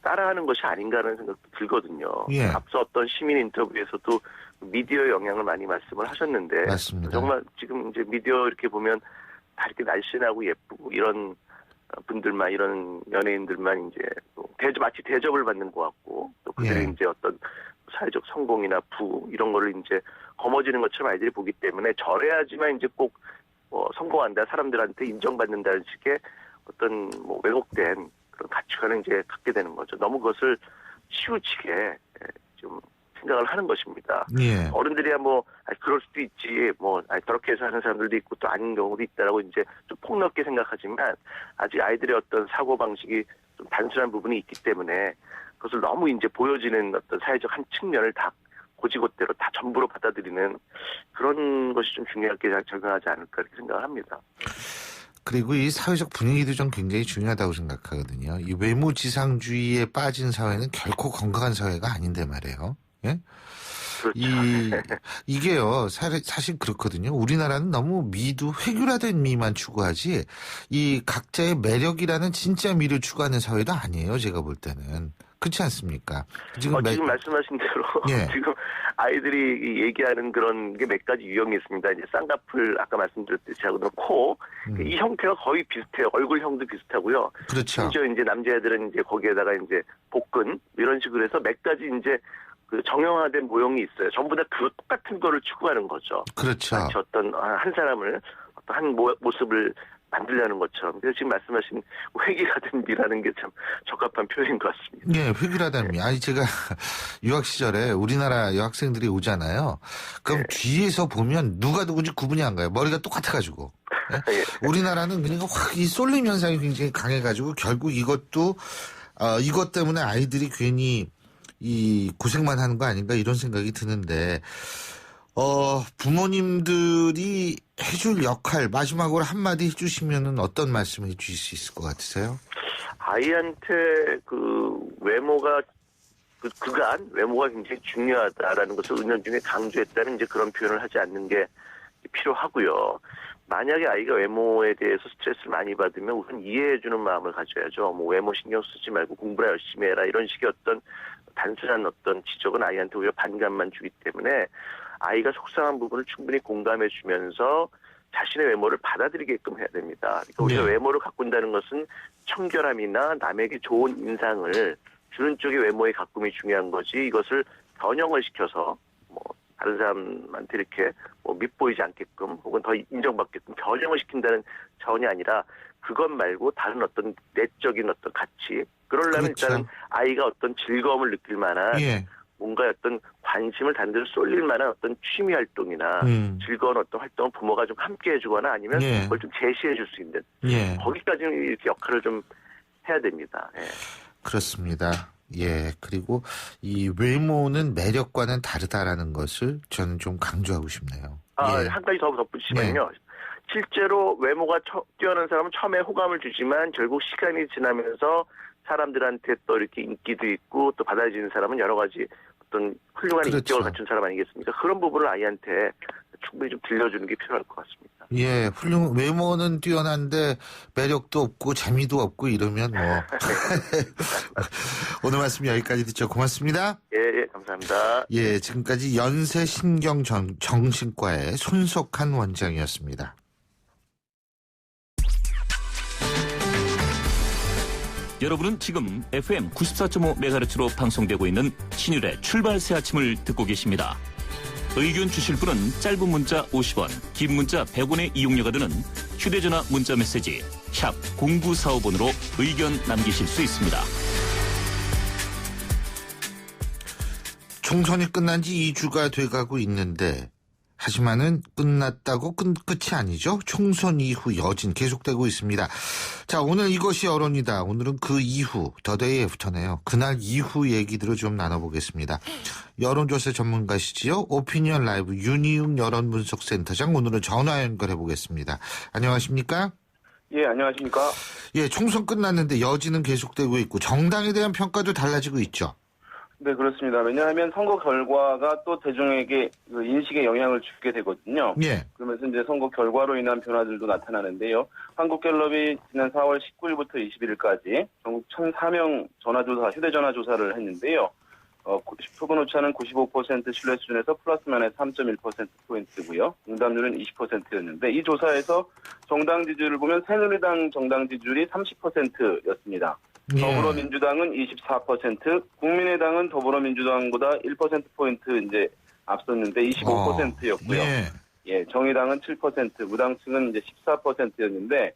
따라하는 것이 아닌가 하는 생각도 들거든요. 앞서 어떤 시민 인터뷰에서도 미디어의 영향을 많이 말씀을 하셨는데 맞습니다. 정말 지금 이제 미디어 이렇게 보면 다 이렇게 날씬하고 예쁘고 이런 분들만, 이런 연예인들만 이제 마치 대접을 받는 것 같고 또 그들이 이제 어떤 사회적 성공이나 부 이런 거를 이제 거머쥐는 것처럼 아이들이 보기 때문에 저래야지만 이제 꼭 성공한다, 사람들한테 인정받는다는 식의 어떤 뭐 왜곡된 그런 가치관을 이제 갖게 되는 거죠. 너무 그것을 치우치게 좀 생각을 하는 것입니다. 어른들이야 그럴 수도 있지, 저렇게 해서 하는 사람들도 있고 또 아닌 경우도 있다라고 이제 좀 폭넓게 생각하지만 아직 아이들의 어떤 사고방식이 좀 단순한 부분이 있기 때문에 그것을 너무 이제 보여지는 어떤 사회적 한 측면을 다 고지고대로 다 전부로 받아들이는 그런 것이 좀 중요하게 적용하지 않을까 이렇게 생각을 합니다. 그리고 이 사회적 분위기도 좀 굉장히 중요하다고 생각하거든요. 이 외모지상주의에 빠진 사회는 결코 건강한 사회가 아닌데 말이에요. 이게요, 사실 그렇거든요. 우리나라는 너무 획일화된 미만 추구하지, 이 각자의 매력이라는 진짜 미를 추구하는 사회도 아니에요, 제가 볼 때는. 그렇지 않습니까? 지금 말씀하신 대로 지금 아이들이 얘기하는 그런 게 몇 가지 유형이 있습니다. 이제 쌍꺼풀 아까 말씀드렸듯이 하고는 코, 이 형태가 거의 비슷해요. 얼굴형도 비슷하고요. 그렇죠. 심지어 이제 남자애들은 이제 거기에다가 이제 복근 이런 식으로 해서 몇 가지 이제 그 정형화된 모형이 있어요. 전부 다 그 똑같은 거를 추구하는 거죠. 그렇죠. 마치 어떤 한 사람을 어떤 한 모습을 만들려는 것처럼. 그래서 지금 말씀하신 획일화된 미라는 게 참 적합한 표현인 것 같습니다. 획일화된 미. 아니, 제가 유학 시절에 우리나라 여학생들이 오잖아요. 그럼 뒤에서 보면 누가 누군지 구분이 안 가요. 머리가 똑같아가지고. 우리나라는 그러니까 확 이 쏠림 현상이 굉장히 강해가지고 결국 이것 때문에 아이들이 괜히 이 고생만 하는 거 아닌가 이런 생각이 드는데, 부모님들이 해줄 역할 마지막으로 한마디 해주시면은 어떤 말씀 해주실 수 있을 것 같으세요? 아이한테 그 외모가 외모가 굉장히 중요하다라는 것을 은연중에 강조했다는 이제 그런 표현을 하지 않는 게 필요하고요. 만약에 아이가 외모에 대해서 스트레스를 많이 받으면 우선 이해해주는 마음을 가져야죠. 뭐 외모 신경 쓰지 말고 공부나 열심히 해라 이런 식의 어떤 단순한 어떤 지적은 아이한테 오히려 반감만 주기 때문에 아이가 속상한 부분을 충분히 공감해주면서 자신의 외모를 받아들이게끔 해야 됩니다. 그러니까 우리가 외모를 가꾼다는 것은 청결함이나 남에게 좋은 인상을 주는 쪽의 외모의 가꿈이 중요한 거지 이것을 변형을 시켜서 뭐 다른 사람한테 이렇게 뭐 밉보이지 않게끔 혹은 더 인정받게끔 변형을 시킨다는 차원이 아니라 그것 말고 다른 어떤 내적인 어떤 가치 그러려면 일단은 아이가 어떤 즐거움을 느낄 만한 뭔가 어떤 관심을 단대로 쏠릴 만한 어떤 취미 활동이나 즐거운 어떤 활동을 부모가 좀 함께 해주거나 아니면 그걸 좀 제시해 줄 수 있는 거기까지는 이렇게 역할을 좀 해야 됩니다. 그렇습니다. 예, 그리고 이 외모는 매력과는 다르다라는 것을 저는 좀 강조하고 싶네요. 한 가지 더 덧붙이면요. 실제로 외모가 뛰어난 사람은 처음에 호감을 주지만 결국 시간이 지나면서 사람들한테 또 이렇게 인기도 있고 또 받아들이는 사람은 여러 가지 어떤 훌륭한 인격을 갖춘 사람 아니겠습니까? 그런 부분을 아이한테 충분히 좀 들려주는 게 필요할 것 같습니다. 예, 외모는 뛰어난데 매력도 없고 재미도 없고 이러면 뭐 오늘 말씀 여기까지 듣죠. 고맙습니다. 예, 감사합니다. 예, 지금까지 연세신경정신과의 손석한 원장이었습니다. 여러분은 지금 FM 94.5MHz로 방송되고 있는 신율의 출발 새 아침을 듣고 계십니다. 의견 주실 분은 짧은 문자 50원, 긴 문자 100원의 이용료가 드는 휴대전화 문자 메시지 샵 0945번으로 의견 남기실 수 있습니다. 총선이 끝난 지 2주가 돼가고 있는데 하지만은 끝났다고 끝이 아니죠. 총선 이후 여진 계속되고 있습니다. 자, 오늘 이것이 여론이다. 오늘은 그 이후 더데이 애프터네요. 그날 이후 얘기들을 좀 나눠보겠습니다. 여론조사 전문가시지요. 오피니언 라이브 윤희웅 여론분석센터장 오늘은 전화 연결해보겠습니다. 안녕하십니까? 예, 안녕하십니까? 예, 총선 끝났는데 여진은 계속되고 있고 정당에 대한 평가도 달라지고 있죠. 네, 그렇습니다. 왜냐하면 선거 결과가 또 대중에게 그 인식에 영향을 주게 되거든요. 예. 그러면서 이제 선거 결과로 인한 변화들도 나타나는데요. 한국갤럽이 지난 4월 19일부터 21일까지 전국 1,004명 휴대전화 조사를 했는데요. 표본 오차는 95% 신뢰 수준에서 플러스 마이너스 3.1%포인트고요. 응답률은 20%였는데 이 조사에서 정당 지지율을 보면 새누리당 정당 지지율이 30%였습니다. 더불어민주당은 24%, 국민의당은 더불어민주당보다 1%포인트 이제 앞섰는데 25%였고요. 예, 정의당은 7%, 무당층은 이제 14%였는데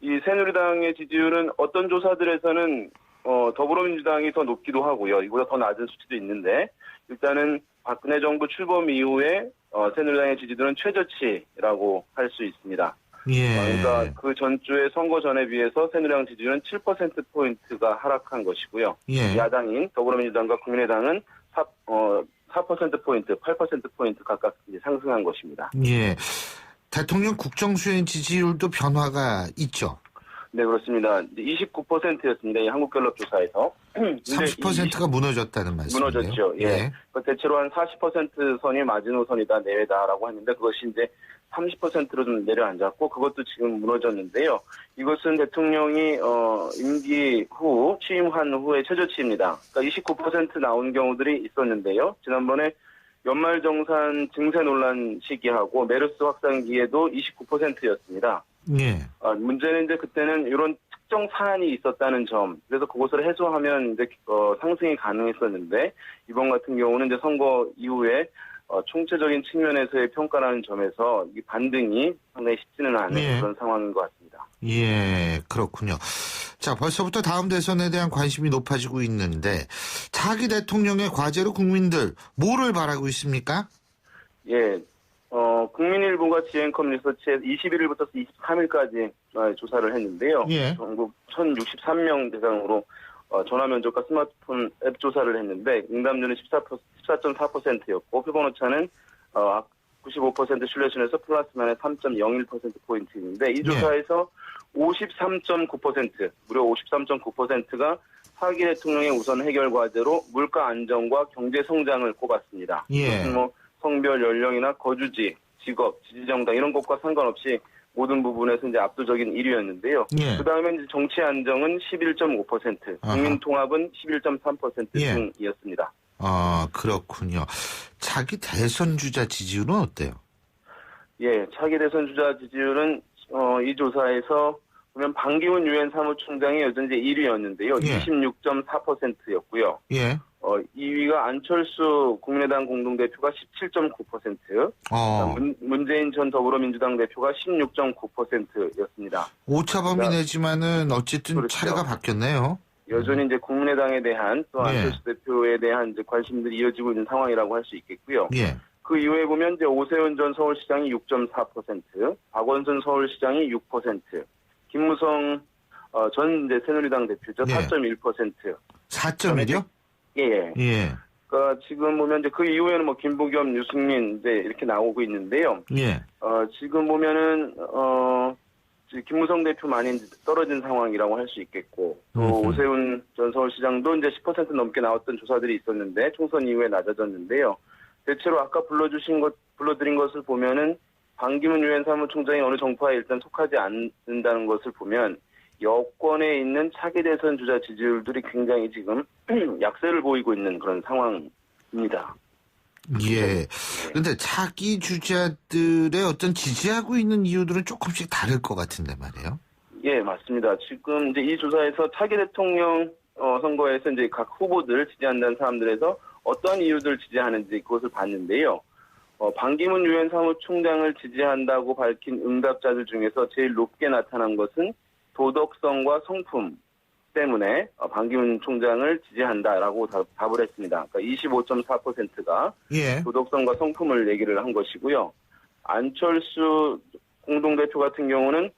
이 새누리당의 지지율은 어떤 조사들에서는 더불어민주당이 더 높기도 하고요. 이보다 더 낮은 수치도 있는데 일단은 박근혜 정부 출범 이후에 새누리당의 지지율은 최저치라고 할 수 있습니다. 그러니까 그 전주의 선거 전에 비해서 새누리당 지지율은 7%포인트가 하락한 것이고요. 야당인 더불어민주당과 국민의당은 4%포인트, 8%포인트 각각 이제 상승한 것입니다. 예. 대통령 국정수행 지지율도 변화가 있죠. 네, 그렇습니다. 29%였습니다. 이 한국갤럽 조사에서. 30%가 무너졌다는 말씀이에요. 무너졌죠. 예. 대체로 한 40% 선이 마지노선이다, 내외다라고 했는데 그것이 이제 30%로 좀 내려앉았고 그것도 지금 무너졌는데요. 이것은 대통령이 임기 후 취임한 후의 최저치입니다. 그러니까 29% 나온 경우들이 있었는데요. 지난번에 연말정산 증세 논란 시기하고 메르스 확산기에도 29%였습니다. 예. 문제는 이제 그때는 이런 특정 사안이 있었다는 점, 그래서 그것을 해소하면 이제 상승이 가능했었는데 이번 같은 경우는 이제 선거 이후에 총체적인 측면에서의 평가라는 점에서 이 반등이 상당히 쉽지는 않은 그런 상황인 것 같습니다. 예, 그렇군요. 자, 벌써부터 다음 대선에 대한 관심이 높아지고 있는데 차기 대통령의 과제로 국민들 뭐를 바라고 있습니까? 예, 국민일보가 지앤컴 리서치에 21일부터 23일까지 조사를 했는데요. 전국 1,063명 대상으로 전화 면접과 스마트폰 앱 조사를 했는데 응답률은 14.4%였고 표본 오차는 95% 신뢰순에서 플러스 마이너스 3.01%포인트인데 이 조사에서 53.9% 무려 53.9%가 차기 대통령의 우선 해결 과제로 물가 안정과 경제 성장을 꼽았습니다. 이것은 뭐 성별, 연령이나 거주지, 직업, 지지정당 이런 것과 상관없이 모든 부분에서 이제 압도적인 1위였는데요. 예. 그 다음에 이제 정치 안정은 11.5%, 국민 통합은 11.3% 예. 등이었습니다. 아, 그렇군요. 차기 대선 주자 지지율은 어때요? 예, 차기 대선 주자 지지율은 이 조사에서 보면 반기문 유엔 사무총장이 여전히 1위였는데요. 예. 26.4%였고요. 예. 2위가 안철수 국민의당 공동대표가 17.9%, 문재인 전 더불어민주당 대표가 16.9%였습니다. 오차 범위 내지만은 어쨌든 그렇죠. 차례가 바뀌었네요. 여전히 이제 국민의당에 대한 또 예. 안철수 대표에 대한 이제 관심들이 이어지고 있는 상황이라고 할 수 있겠고요. 예. 그 이후에 보면 이제 오세훈 전 서울시장이 6.4%, 박원순 서울시장이 6%, 김무성 전 이제 새누리당 대표죠. 예. 4.1%. 4.1이요? 예. 예. 그러니까 지금 보면 이제 그 이후에는 뭐 김부겸, 유승민 이제 이렇게 나오고 있는데요. 예. 지금 보면은 김무성 대표 많이 이제 떨어진 상황이라고 할 수 있겠고, 또 오세훈 전 서울시장도 이제 10% 넘게 나왔던 조사들이 있었는데 총선 이후에 낮아졌는데요. 대체로 아까 불러드린 것을 보면은 반기문 유엔 사무총장이 어느 정파에 일단 속하지 않는다는 것을 보면 여권에 있는 차기 대선 주자 지지율들이 굉장히 지금 약세를 보이고 있는 그런 상황입니다. 예. 근데 차기 주자들의 어떤 지지하고 있는 이유들은 조금씩 다를 것 같은데 말이에요. 예, 맞습니다. 지금 이제 이 조사에서 차기 대통령 선거에서 이제 각 후보들 지지한다는 사람들에서 어떤 이유들 지지하는지 그것을 봤는데요. 반기문 유엔 사무총장을 지지한다고 밝힌 응답자들 중에서 제일 높게 나타난 것은 도덕성과 성품 때문에 반기문 총장을 지지한다라고 답을 했습니다. 그러니까 25.4%가 예. 도덕성과 성품을 얘기를 한 것이고요. 안철수 공동대표 같은 경우는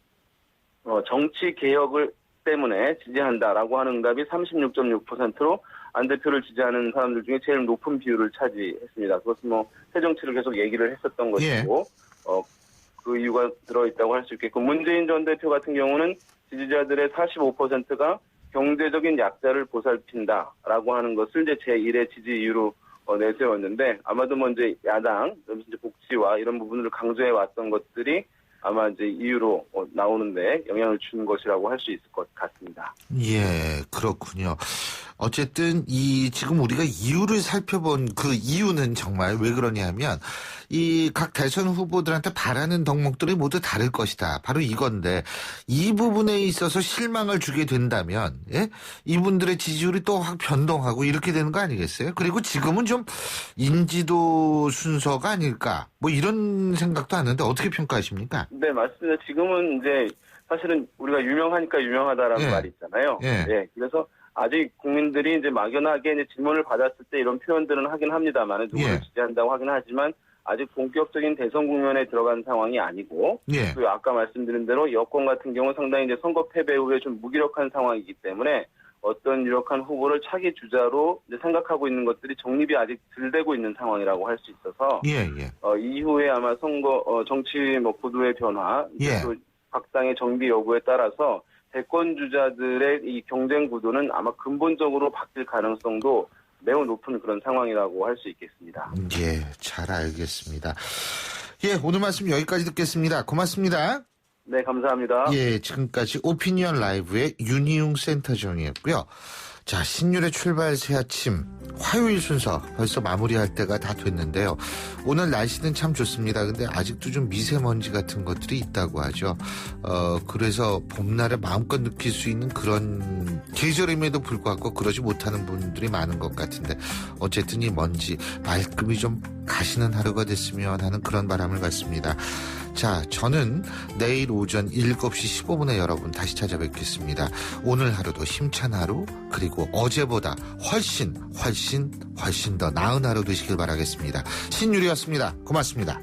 정치 개혁을 때문에 지지한다라고 하는 응답이 36.6%로 안 대표를 지지하는 사람들 중에 제일 높은 비율을 차지했습니다. 그것은 뭐 새정치를 계속 얘기를 했었던 것이고 그 이유가 들어있다고 할 수 있겠고, 문재인 전 대표 같은 경우는 지지자들의 45%가 경제적인 약자를 보살핀다라고 하는 것을 이제 제1의 지지 이유로 내세웠는데, 아마도 먼저 야당, 이제 복지와 이런 부분을 강조해 왔던 것들이 아마 이제 이유로 나오는데 영향을 주는 것이라고 할 수 있을 것 같습니다. 예, 그렇군요. 어쨌든 지금 우리가 이유를 살펴본 그 이유는 정말 왜 그러냐면 이 각 대선 후보들한테 바라는 덕목들이 모두 다를 것이다. 바로 이건데 이 부분에 있어서 실망을 주게 된다면 이분들의 지지율이 또 확 변동하고 이렇게 되는 거 아니겠어요? 그리고 지금은 좀 인지도 순서가 아닐까 뭐 이런 생각도 하는데 어떻게 평가하십니까? 네, 맞습니다. 지금은 이제 사실은 우리가 유명하니까 유명하다라는 말이 있잖아요. 네, 그래서 아직 국민들이 이제 막연하게 이제 질문을 받았을 때 이런 표현들은 하긴 합니다만 누구를 지지한다고 하긴 하지만 아직 본격적인 대선 국면에 들어간 상황이 아니고 또 아까 말씀드린 대로 여권 같은 경우 상당히 이제 선거 패배 후에 좀 무기력한 상황이기 때문에 어떤 유력한 후보를 차기 주자로 이제 생각하고 있는 것들이 정립이 아직 덜 되고 있는 상황이라고 할 수 있어서 이후에 아마 선거 정치 뭐 구도의 변화 또 각 당의 정비 여부에 따라서 대권 주자들의 이 경쟁 구도는 아마 근본적으로 바뀔 가능성도 매우 높은 그런 상황이라고 할 수 있겠습니다. 예, 잘 알겠습니다. 예, 오늘 말씀 여기까지 듣겠습니다. 고맙습니다. 네, 감사합니다. 예, 지금까지 오피니언 라이브의 윤희용 센터장이었고요. 자, 신율의 출발 새 아침 화요일 순서 벌써 마무리할 때가 다 됐는데요. 오늘 날씨는 참 좋습니다. 근데 아직도 좀 미세먼지 같은 것들이 있다고 하죠. 그래서 봄날에 마음껏 느낄 수 있는 그런 계절임에도 불구하고 그러지 못하는 분들이 많은 것 같은데 어쨌든 이 먼지 말끔히 좀 가시는 하루가 됐으면 하는 그런 바람을 갖습니다. 자, 저는 내일 오전 7시 15분에 여러분 다시 찾아뵙겠습니다. 오늘 하루도 힘찬 하루, 그리고 어제보다 훨씬 더 나은 하루 되시길 바라겠습니다. 신유리였습니다. 고맙습니다.